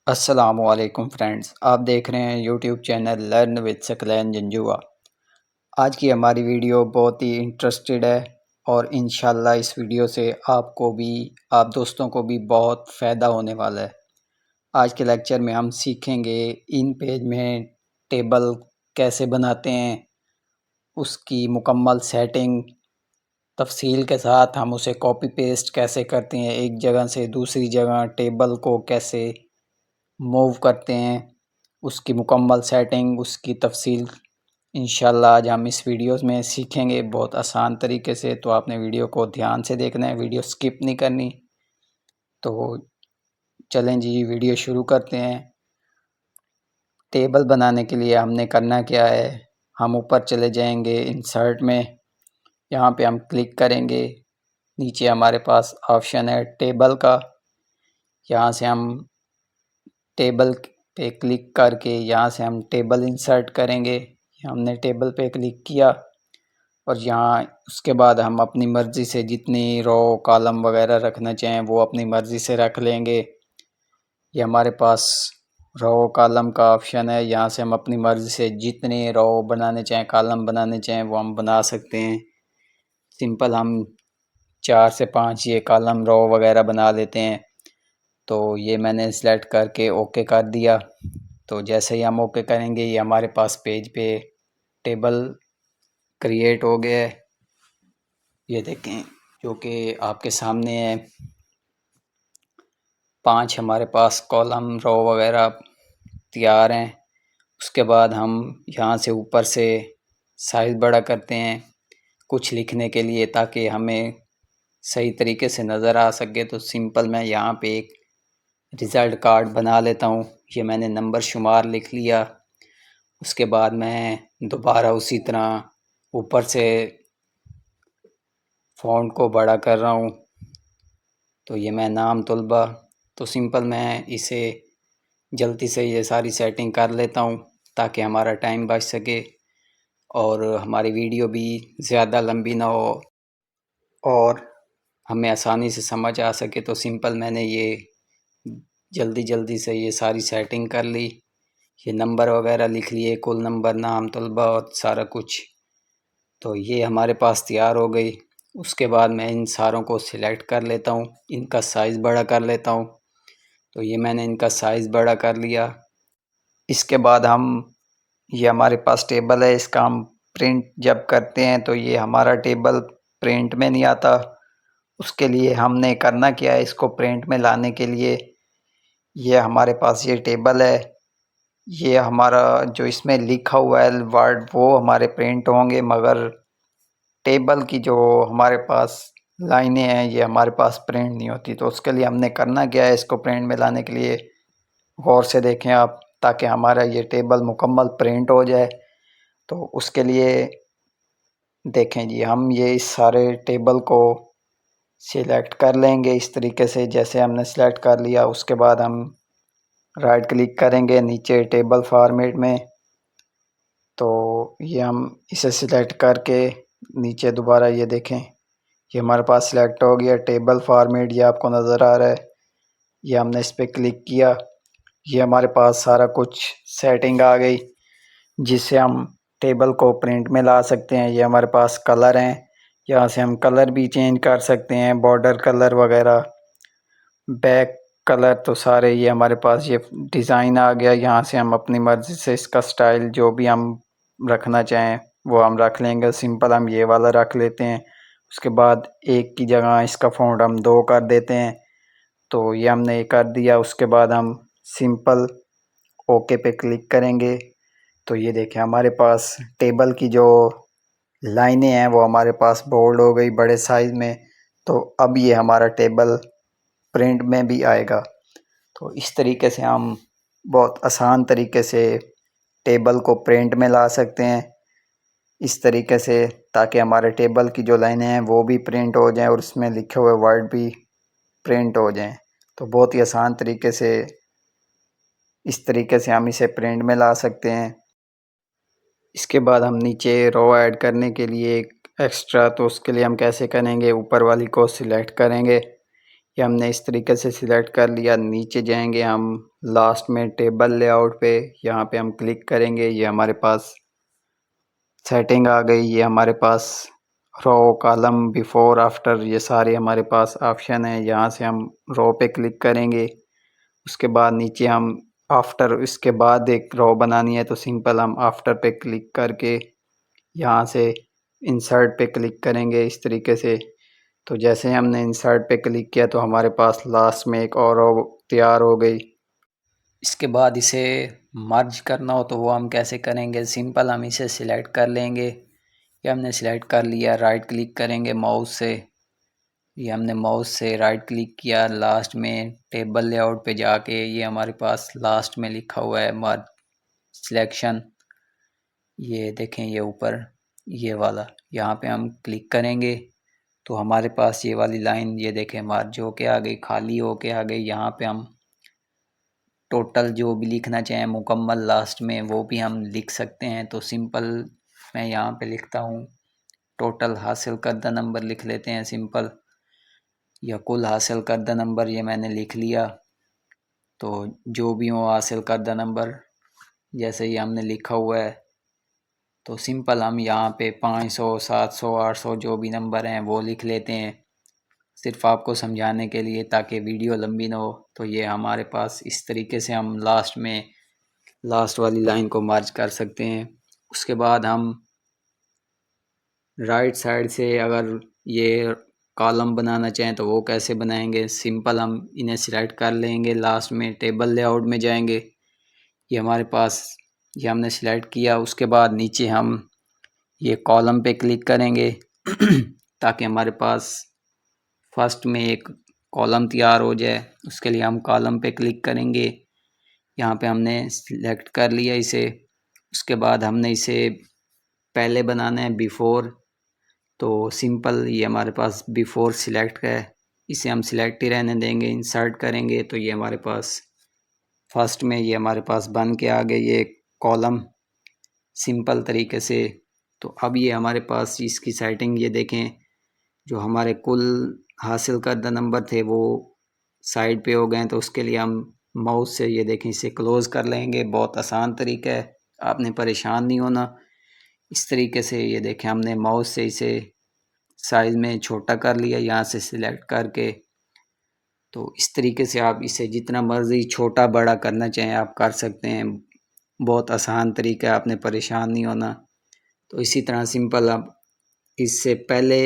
अस्सलामुअलैकुम फ्रेंड्स, आप देख रहे हैं YouTube channel learn with Saqlain Janjua. आज की हमारी वीडियो बहुत ही इंटरेस्टेड है और इंशाल्लाह इस वीडियो से आपको भी, आप दोस्तों को भी बहुत फ़ायदा होने वाला है। आज के लेक्चर में हम सीखेंगे इन पेज में टेबल कैसे बनाते हैं, उसकी मुकम्मल सेटिंग तफसील के साथ हम उसे कॉपी पेस्ट कैसे करते हैं, एक जगह से दूसरी जगह टेबल को कैसे मूव करते हैं, उसकी मुकम्मल सेटिंग, उसकी तफसील इंशाल्लाह आज हम इस वीडियो में सीखेंगे बहुत आसान तरीके से। तो आपने वीडियो को ध्यान से देखना है, वीडियो स्किप नहीं करनी। तो चलें जी, वीडियो शुरू करते हैं। टेबल बनाने के लिए हमने करना क्या है, हम ऊपर चले जाएंगे इंसर्ट में, यहाँ पे हम क्लिक करेंगे। नीचे हमारे पास ऑप्शन है टेबल का, यहाँ से हम टेबल पे क्लिक करके यहाँ से हम टेबल इंसर्ट करेंगे। हमने टेबल पे क्लिक किया और यहाँ उसके बाद हम अपनी मर्ज़ी से जितनी रो कॉलम वगैरह रखना चाहें वो अपनी मर्ज़ी से रख लेंगे। ये हमारे पास रो कॉलम का ऑप्शन है, यहाँ से हम अपनी मर्ज़ी से जितने रो बनाने चाहें, कॉलम बनाने चाहें वो हम बना सकते हैं। सिंपल हम 4 से 5 ये कॉलम रो वगैरह बना लेते हैं। तो ये मैंने सेलेक्ट करके ओके कर दिया। तो जैसे ही हम ओके करेंगे ये हमारे पास पेज पे टेबल क्रिएट हो गया है। ये देखें जो कि आपके सामने है। 5 हमारे पास कॉलम रो वगैरह तैयार हैं। उसके बाद हम यहाँ से ऊपर से साइज़ बड़ा करते हैं कुछ लिखने के लिए, ताकि हमें सही तरीके से नज़र आ सके। तो सिंपल मैं यहाँ पे एक रिज़ल्ट कार्ड बना लेता हूँ। ये मैंने नंबर शुमार लिख लिया। उसके बाद मैं दोबारा उसी तरह ऊपर से फ़ॉन्ट को बड़ा कर रहा हूँ। तो ये मैं नाम तलबा, तो सिंपल मैं इसे जल्दी से ये सारी सेटिंग कर लेता हूँ ताकि हमारा टाइम बच सके और हमारी वीडियो भी ज़्यादा लंबी ना हो और हमें आसानी से समझ आ सके। तो सिंपल मैंने ये जल्दी जल्दी से ये सारी सेटिंग कर ली। ये नंबर वगैरह लिख लिए, कुल नंबर, नाम तलबा और सारा कुछ। तो ये हमारे पास तैयार हो गई। उसके बाद मैं इन सारों को सिलेक्ट कर लेता हूँ, इनका साइज़ बड़ा कर लेता हूँ। तो ये मैंने इनका साइज़ बड़ा कर लिया। इसके बाद हम, ये हमारे पास टेबल है, इसका हम प्रिंट जब करते हैं तो ये हमारा टेबल प्रिंट में नहीं आता। उसके लिए हमने करना क्या है, इसको प्रिंट में लाने के लिए ये हमारे पास ये टेबल है, ये हमारा जो इसमें लिखा हुआ है वर्ड वो हमारे प्रिंट होंगे, मगर टेबल की जो हमारे पास लाइनें हैं ये हमारे पास प्रिंट नहीं होती। तो उसके लिए हमने करना क्या है, इसको प्रिंट में लाने के लिए गौर से देखें आप, ताकि हमारा ये टेबल मुकम्मल प्रिंट हो जाए। तो उसके लिए देखें जी, हम ये इस सारे टेबल को सिलेक्ट कर लेंगे इस तरीके से, जैसे हमने सेलेक्ट कर लिया। उसके बाद हम राइट क्लिक करेंगे नीचे टेबल फॉर्मेट में। तो ये हम इसे सिलेक्ट करके नीचे दोबारा ये देखें, ये हमारे पास सिलेक्ट हो गया टेबल फॉर्मेट, ये आपको नज़र आ रहा है। ये हमने इस पर क्लिक किया, ये हमारे पास सारा कुछ सेटिंग आ गई जिससे हम टेबल को प्रिंट में ला सकते हैं। ये हमारे पास कलर हैं, यहाँ से हम कलर भी चेंज कर सकते हैं, बॉर्डर कलर वगैरह, बैक कलर, तो सारे ये हमारे पास ये डिज़ाइन आ गया। यहाँ से हम अपनी मर्ज़ी से इसका स्टाइल जो भी हम रखना चाहें वो हम रख लेंगे। सिंपल हम ये वाला रख लेते हैं। उसके बाद एक की जगह इसका फ़ॉन्ट हम 2 कर देते हैं। तो ये हमने कर दिया। उसके बाद हम सिंपल ओके पे क्लिक करेंगे। तो ये देखें हमारे पास टेबल की जो लाइनें हैं वो हमारे पास बोल्ड हो गई बड़े साइज़ में। तो अब ये हमारा टेबल प्रिंट में भी आएगा। तो इस तरीके से हम बहुत आसान तरीके से टेबल को प्रिंट में ला सकते हैं इस तरीके से, ताकि हमारे टेबल की जो लाइनें हैं वो भी प्रिंट हो जाएं और उसमें लिखे हुए वर्ड भी प्रिंट हो जाएं। तो बहुत ही आसान तरीके से इस तरीके से हम इसे प्रिंट में ला सकते हैं। इसके बाद हम नीचे रो ऐड करने के लिए एक एक्स्ट्रा, तो उसके लिए हम कैसे करेंगे, ऊपर वाली को सिलेक्ट करेंगे, ये हमने इस तरीके से सिलेक्ट कर लिया। नीचे जाएंगे हम लास्ट में टेबल लेआउट पे, यहाँ पे हम क्लिक करेंगे। ये हमारे पास सेटिंग आ गई। ये हमारे पास रो, कॉलम, बिफोर, आफ्टर, ये सारे हमारे पास ऑप्शन है। यहाँ से हम रो पे क्लिक करेंगे। उसके बाद नीचे हम आफ्टर, इसके बाद एक रो बनानी है तो सिंपल हम आफ्टर पे क्लिक करके यहाँ से इंसर्ट पे क्लिक करेंगे इस तरीके से। तो जैसे हमने इंसर्ट पे क्लिक किया तो हमारे पास लास्ट में एक और रो तैयार हो गई। इसके बाद इसे मर्ज करना हो तो वो हम कैसे करेंगे, सिंपल हम इसे सिलेक्ट कर लेंगे। ये हमने सिलेक्ट कर लिया, राइट क्लिक करेंगे माउस से। ये हमने माउस से राइट क्लिक किया, लास्ट में टेबल लेआउट पे जाके ये हमारे पास लास्ट में लिखा हुआ है मर्ज सिलेक्शन। ये देखें, ये ऊपर ये वाला, यहाँ पे हम क्लिक करेंगे तो हमारे पास ये वाली लाइन ये देखें मर्ज होके आ गई, खाली होके आ गई। यहाँ पे हम टोटल जो भी लिखना चाहें मुकम्मल लास्ट में वो भी हम लिख सकते हैं। तो सिंपल मैं यहाँ पे लिखता हूँ टोटल हासिल करदा नंबर लिख लेते हैं सिंपल, या कुल हासिल करदा नंबर, ये मैंने लिख लिया। तो जो भी हो हासिल करदा नंबर जैसे ये हमने लिखा हुआ है तो सिंपल हम यहाँ पे 500, 700, 800 जो भी नंबर हैं वो लिख लेते हैं, सिर्फ आपको समझाने के लिए ताकि वीडियो लंबी ना हो। तो ये हमारे पास इस तरीके से हम लास्ट में लास्ट वाली लाइन को मर्ज कर सकते हैं। उसके बाद हम राइट साइड से अगर ये कॉलम बनाना चाहें तो वो कैसे बनाएंगे, सिंपल हम इन्हें सिलेक्ट कर लेंगे, लास्ट में टेबल लेआउट में जाएंगे। ये हमारे पास ये हमने सिलेक्ट किया। उसके बाद नीचे हम ये कॉलम पे क्लिक करेंगे ताकि हमारे पास फर्स्ट में एक कॉलम तैयार हो जाए। उसके लिए हम कॉलम पे क्लिक करेंगे, यहाँ पे हमने सिलेक्ट कर लिया इसे। उसके बाद हमने इसे पहले बनाना है बिफोर, तो सिंपल ये हमारे पास बिफोर सिलेक्ट है, इसे हम सिलेक्ट ही रहने देंगे। इंसर्ट करेंगे तो ये हमारे पास फर्स्ट में ये हमारे पास बन के आ गए ये कॉलम सिंपल तरीके से। तो अब ये हमारे पास इसकी सेटिंग ये देखें, जो हमारे कुल हासिल करदा नंबर थे वो साइड पे हो गए। तो उसके लिए हम माउस से ये देखें इसे क्लोज़ कर लेंगे। बहुत आसान तरीका है, आपने परेशान नहीं होना। इस तरीके से ये देखें हमने माउस से इसे साइज़ में छोटा कर लिया यहाँ से सिलेक्ट करके। तो इस तरीके से आप इसे जितना मर्ज़ी छोटा बड़ा करना चाहें आप कर सकते हैं। बहुत आसान तरीका है, आपने परेशान नहीं होना। तो इसी तरह सिंपल आप इससे पहले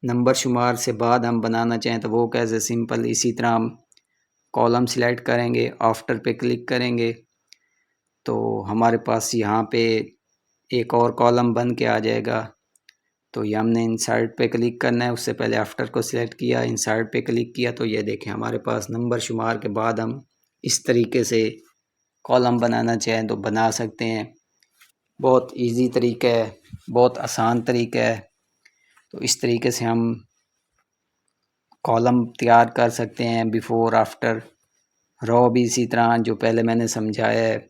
नंबर शुमार से बाद हम बनाना चाहें तो वो कैसे, सिंपल इसी तरह हम कॉलम सिलेक्ट करेंगे, आफ्टर पे क्लिक करेंगे तो हमारे पास यहाँ पे एक और कॉलम बन के आ जाएगा। तो ये हमने इंसर्ट पे क्लिक करना है, उससे पहले आफ्टर को सिलेक्ट किया, इंसर्ट पे क्लिक किया तो ये देखें हमारे पास नंबर शुमार के बाद हम इस तरीके से कॉलम बनाना चाहें तो बना सकते हैं। बहुत इजी तरीका है, बहुत आसान तरीका है। तो इस तरीके से हम कॉलम तैयार कर सकते हैं, बिफोर आफ्टर, रो भी इसी तरह जो पहले मैंने समझाया है।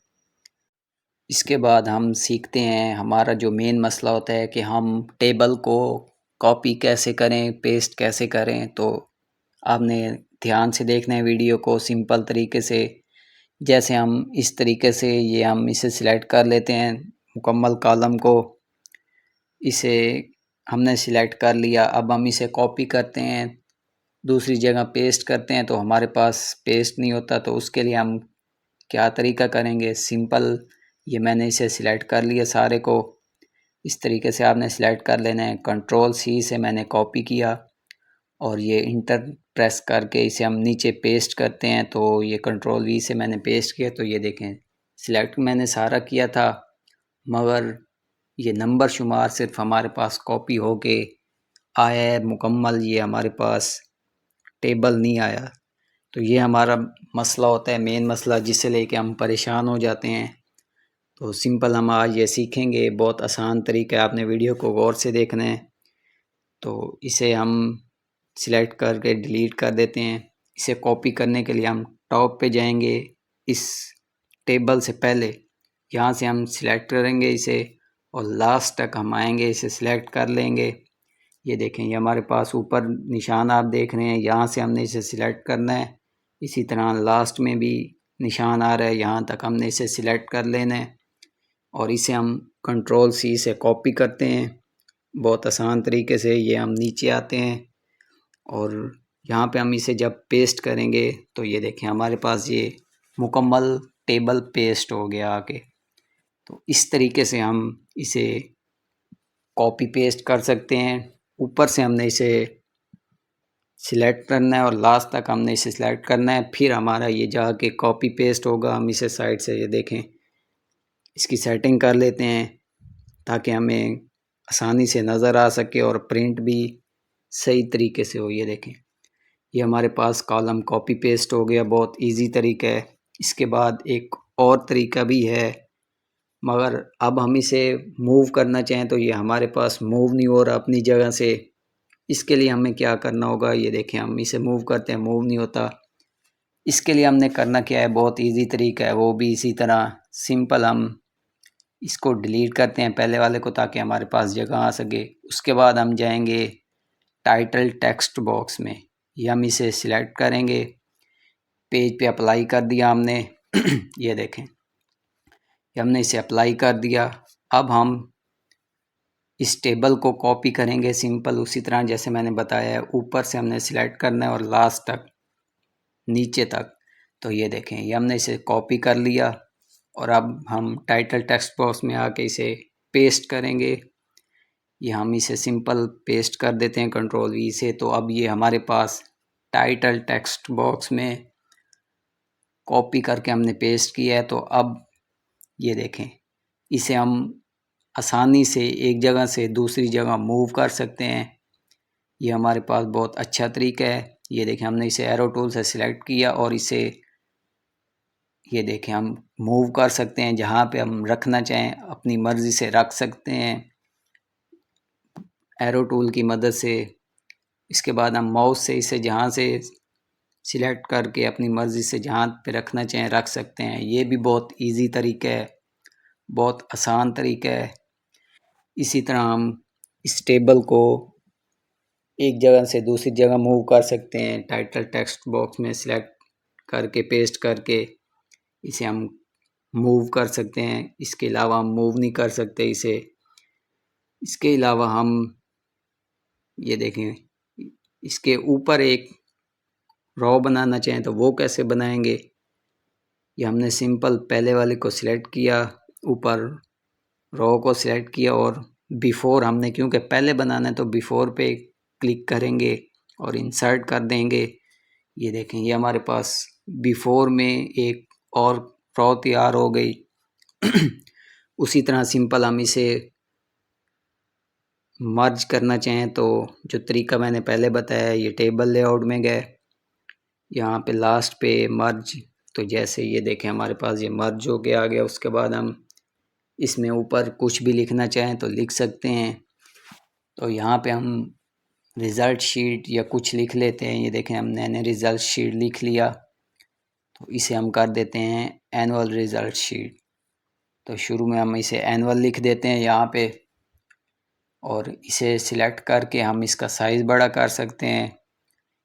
इसके बाद हम सीखते हैं, हमारा जो मेन मसला होता है कि हम टेबल को कॉपी कैसे करें, पेस्ट कैसे करें। तो आपने ध्यान से देखना है वीडियो को सिंपल तरीके से। जैसे हम इस तरीके से ये हम इसे सिलेक्ट कर लेते हैं मुकम्मल कॉलम को, इसे हमने सिलेक्ट कर लिया। अब हम इसे कॉपी करते हैं, दूसरी जगह पेस्ट करते हैं तो हमारे पास पेस्ट नहीं होता। तो उसके लिए हम क्या तरीका करेंगे, सिंपल ये मैंने इसे सिलेक्ट कर लिया सारे को। इस तरीके से आपने सिलेक्ट कर लेना है, कंट्रोल सी से मैंने कॉपी किया और ये इंटर प्रेस करके इसे हम नीचे पेस्ट करते हैं। तो ये कंट्रोल वी से मैंने पेस्ट किया तो ये देखें सिलेक्ट मैंने सारा किया था, मगर ये नंबर शुमार सिर्फ हमारे पास कॉपी हो के आया है मुकम्मल, ये हमारे पास टेबल नहीं आया। तो ये हमारा मसला होता है, मेन मसला जिसे लेके हम परेशान हो जाते हैं। तो सिंपल हम आज ये सीखेंगे, बहुत आसान तरीका है, आपने वीडियो को गौर से देखना है। तो इसे हम सिलेक्ट करके डिलीट कर देते हैं। इसे कॉपी करने के लिए हम टॉप पे जाएंगे, इस टेबल से पहले यहाँ से हम सिलेक्ट करेंगे इसे और लास्ट तक हम आएंगे, इसे सिलेक्ट कर लेंगे। ये देखें, ये हमारे पास ऊपर निशान आप देख रहे हैं, यहाँ से हमने इसे सिलेक्ट करना है। इसी तरह लास्ट में भी निशान आ रहा है, यहाँ तक हमने इसे सिलेक्ट कर लेना है और इसे हम कंट्रोल C से कॉपी करते हैं। बहुत आसान तरीके से ये हम नीचे आते हैं और यहाँ पे हम इसे जब पेस्ट करेंगे तो ये देखें, हमारे पास ये मुकम्मल टेबल पेस्ट हो गया आके। तो इस तरीके से हम इसे कॉपी पेस्ट कर सकते हैं। ऊपर से हमने इसे सिलेक्ट करना है और लास्ट तक हमने इसे सिलेक्ट करना है, फिर हमारा ये जाके कॉपी पेस्ट होगा। हम इसे साइड से ये देखें, इसकी सेटिंग कर लेते हैं ताकि हमें आसानी से नज़र आ सके और प्रिंट भी सही तरीके से हो। ये देखें, ये हमारे पास कॉलम कॉपी पेस्ट हो गया। बहुत इजी तरीका है। इसके बाद एक और तरीका भी है, मगर अब हम इसे मूव करना चाहें तो ये हमारे पास मूव नहीं हो रहा अपनी जगह से। इसके लिए हमें क्या करना होगा, ये देखें, हम इसे मूव करते हैं, मूव नहीं होता। इसके लिए हमने करना क्या है, बहुत इजी तरीका है, वो भी इसी तरह सिंपल। हम इसको डिलीट करते हैं पहले वाले को ताकि हमारे पास जगह आ सके। उसके बाद हम जाएंगे टाइटल टेक्स्ट बॉक्स में, ये हम इसे सिलेक्ट करेंगे। पेज पे अप्लाई कर दिया हमने ये देखें, हमने इसे अप्लाई कर दिया। अब हम इस टेबल को कॉपी करेंगे सिंपल उसी तरह जैसे मैंने बताया है। ऊपर से हमने सिलेक्ट करना है और लास्ट तक नीचे तक। तो ये देखें, ये हमने इसे कॉपी कर लिया और अब हम टाइटल टेक्स्ट बॉक्स में आके इसे पेस्ट करेंगे। ये हम इसे सिंपल पेस्ट कर देते हैं कंट्रोल V से। तो अब ये हमारे पास टाइटल टेक्स्ट बॉक्स में कॉपी करके हमने पेस्ट किया है। तो अब ये देखें, इसे हम आसानी से एक जगह से दूसरी जगह मूव कर सकते हैं। ये हमारे पास बहुत अच्छा तरीका है। ये देखें, हमने इसे एरो टूल से सिलेक्ट किया और इसे ये देखें हम मूव कर सकते हैं, जहाँ पे हम रखना चाहें अपनी मर्ज़ी से रख सकते हैं एरो टूल की मदद से। इसके बाद हम माउस से इसे जहाँ से सिलेक्ट करके अपनी मर्ज़ी से जहाँ पे रखना चाहें रख सकते हैं। ये भी बहुत इजी तरीका है, बहुत आसान तरीका है। इसी तरह हम इस टेबल को एक जगह से दूसरी जगह मूव कर सकते हैं। टाइटल टेक्स्ट बॉक्स में सिलेक्ट करके पेस्ट करके इसे हम मूव कर सकते हैं। इसके अलावा हम मूव नहीं कर सकते इसे। इसके अलावा हम ये देखें, इसके ऊपर एक रो बनाना चाहें तो वो कैसे बनाएंगे। ये हमने सिंपल पहले वाले को सिलेक्ट किया, ऊपर रो को सिलेक्ट किया और बिफोर हमने क्योंकि पहले बनाना है तो बिफोर पे क्लिक करेंगे और इंसर्ट कर देंगे। ये देखें, ये हमारे पास बिफोर में एक और रो तैयार हो गई। उसी तरह सिंपल हम इसे मर्ज करना चाहें तो जो तरीका मैंने पहले बताया, ये टेबल लेआउट में गए, यहाँ पे लास्ट पे मर्ज। तो जैसे ये देखें, हमारे पास ये मर्ज हो के आ गया। उसके बाद हम इसमें ऊपर कुछ भी लिखना चाहें तो लिख सकते हैं। तो यहाँ पे हम रिज़ल्ट शीट या कुछ लिख लेते हैं। ये देखें, हमने रिज़ल्ट शीट लिख लिया, तो इसे हम कर देते हैं एनुअल रिज़ल्ट शीट। तो शुरू में हम इसे एनुअल लिख देते हैं यहाँ पे और इसे सिलेक्ट करके हम इसका साइज़ बड़ा कर सकते हैं।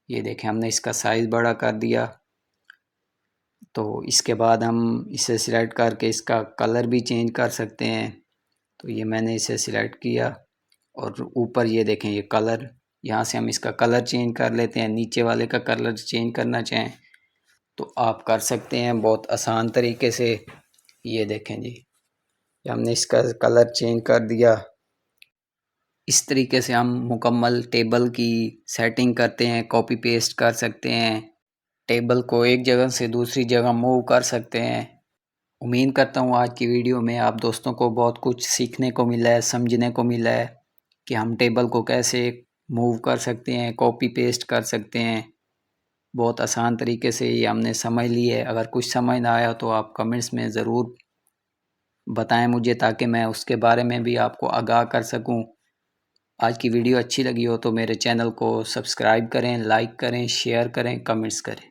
ये देखें, हमने इसका साइज़ बड़ा कर दिया। तो इसके बाद हम इसे सिलेक्ट करके इसका कलर भी चेंज कर सकते हैं। तो ये मैंने इसे सिलेक्ट किया और ऊपर ये देखें, ये कलर, यहाँ से हम इसका कलर चेंज कर लेते हैं। नीचे वाले का कलर चेंज करना चाहें तो आप कर सकते हैं बहुत आसान तरीके से। ये देखें जी, हमने इसका कलर चेंज कर दिया। इस तरीके से हम मुकम्मल टेबल की सेटिंग करते हैं, कॉपी पेस्ट कर सकते हैं, टेबल को एक जगह से दूसरी जगह मूव कर सकते हैं। उम्मीद करता हूँ आज की वीडियो में आप दोस्तों को बहुत कुछ सीखने को मिला है, समझने को मिला है कि हम टेबल को कैसे मूव कर सकते हैं, कॉपी पेस्ट कर सकते हैं। बहुत आसान तरीके से ये हमने समझ ली है। अगर कुछ समझ ना आया तो आप कमेंट्स में ज़रूर बताएं मुझे, ताकि मैं उसके बारे में भी आपको आगाह कर सकूं। आज की वीडियो अच्छी लगी हो तो मेरे चैनल को सब्सक्राइब करें, लाइक करें, शेयर करें, कमेंट्स करें।